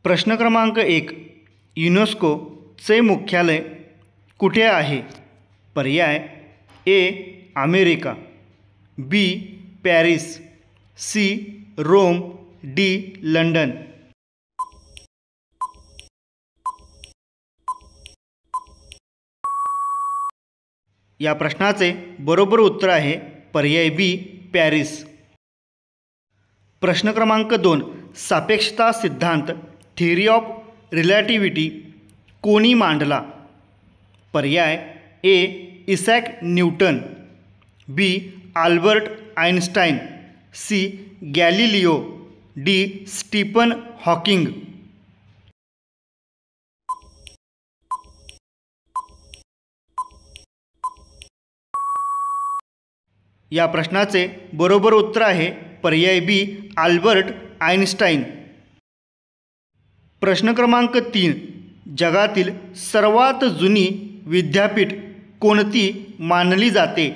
प्रश्न क्रमांक 1. युनेस्कोचे मुख्यालय कुठे आहे? पर्याय A. America, B. Paris, C. Rome, D. London. या प्रश्नाचे बरोबर उत्तर आहे पर्याय बी. पॅरिस. प्रश्न क्रमांक 2. सापेक्षता सिद्धांत थिअरी ऑफ रिलेटिव्हिटी कोणी मांडला? पर्याय A. Isaac Newton, B. Albert Einstein, C. Galileo, D. Stephen Hawking. या प्रश्नाचे बरोबर उत्तर आहे पर्याय बी. Albert Einstein. प्रश्न क्रमांक 3. जगातील सर्वात जुनी विद्यापीठ कोणती मानली जाते?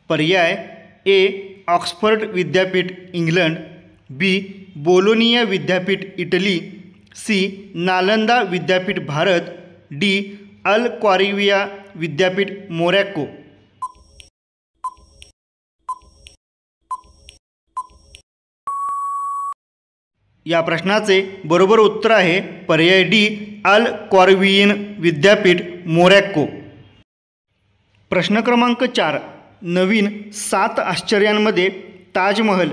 पर्याय ए. ऑक्सफर्ड विद्यापीठ इंग्लंड, बी. बोलोनिया विद्यापीठ इटली, सी. नालंदा विद्यापीठ भारत, डी. अल क्वारिविया विद्यापीठ मोरॅको. या प्रश्नाचे बरोबर उत्तर आहे पर्याय डी. अल क्वारिवियन विद्यापीठ मोरॅको. प्रश्न क्रमांक 4. नवीन 7 आश्चर्यांमध्ये ताजमहल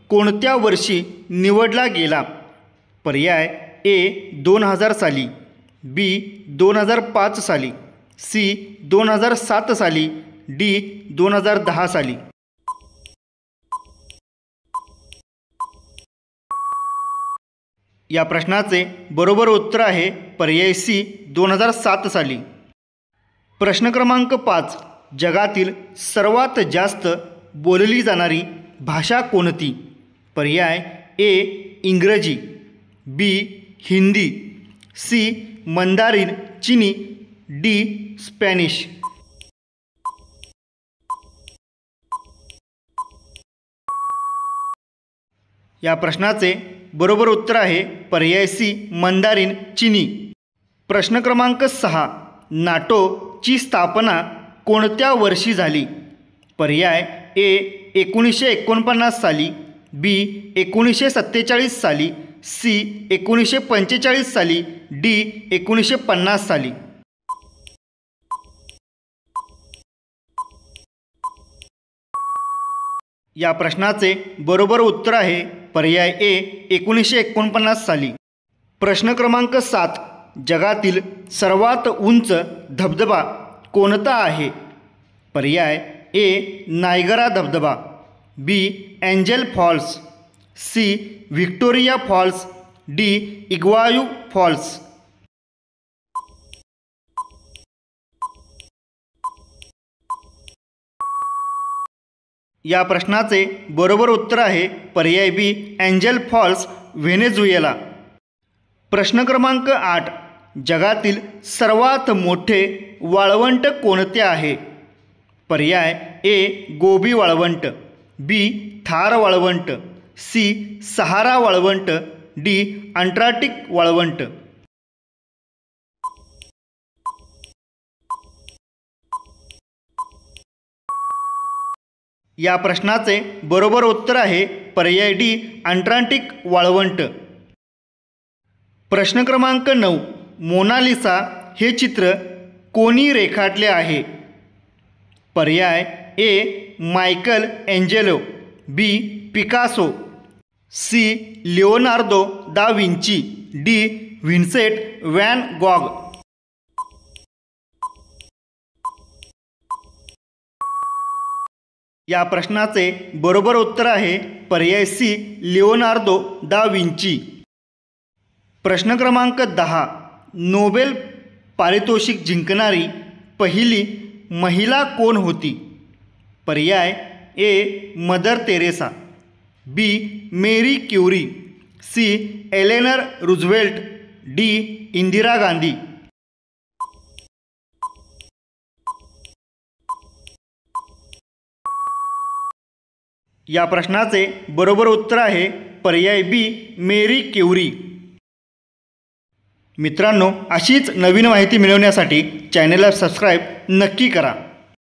कोणत्या वर्षी निवडला गेला? पर्याय ए. 2000 साली, बी. 2005 साली, सी. 2007 साली, डी. 2010 साली. या प्रश्नाचे बरोबर उत्तर आहे पर्याय सी. 2007 साली. प्रश्न क्रमांक 5. जगातील सर्वात जास्त बोलली जाणारी भाषा कोणती? पर्याय ए. इंग्रजी, बी. हिंदी, सी. मंदारिन चिनी, डी. स्पॅनिश. या प्रश्नाचे बरोबर उत्तर आहे पर्याय सी. मंदारिन चिनी. प्रश्न क्रमांक 6. नाटोची स्थापना कोणत्या वर्षी झाली? पर्याय ए. 1949 साली, बी. 1947 साली, सी. 1945 साली, डी. 1950 साली. या प्रश्नाचे बरोबर उत्तर आहे पर्याय ए. 1949 साली. प्रश्न क्रमांक 7. जगातील सर्वात उंच धबधबा कोणता आहे? पर्याय ए. नायगरा धबधबा, B. Angel Falls, C. Victoria Falls, D. Iguazu Falls. या प्रश्नाचे बरोबर उत्तर आहे पर्याय बी. Angel false, Venezuela. प्रश्न क्रमांक 8. जगातील सर्वात मोठे वाळवंट कोणते आहे? पर्याय ए. गोबी वाळवंट, बी. थार वाळवंट, सी. सहारा वाळवंट, डी. अंटार्क्टिक वाळवंट. या प्रश्नाचे बरोबर उत्तर आहे पर्याय डी. अंटार्क्टिक वाळवंट. प्रश्न क्रमांक 9. मोनालिसा हे चित्र कोणी रेखाटले आहे? पर्याय A. Michelangelo, B. Picasso, C. Leonardo da Vinci, D. Vincent van Gogh. या प्रश्नाचे बरोबर उत्तर आहे पर्याय सी. Leonardo da Vinci. प्रश्न क्रमांक 10. नोबेल पारितोषिक जिंकणारी पहिली महिला कोण होती? पर्याय A. Mother Teresa, B. Marie Curie, C. Eleanor Roosevelt, D. Indira Gandhi. या प्रश्नाचे बरोबर उत्तर आहे पर्याय बी. Marie Curie. मित्रांनो, अशीच नवीन माहिती मिळवण्यासाठी चॅनलला सबस्क्राईब नक्की करा.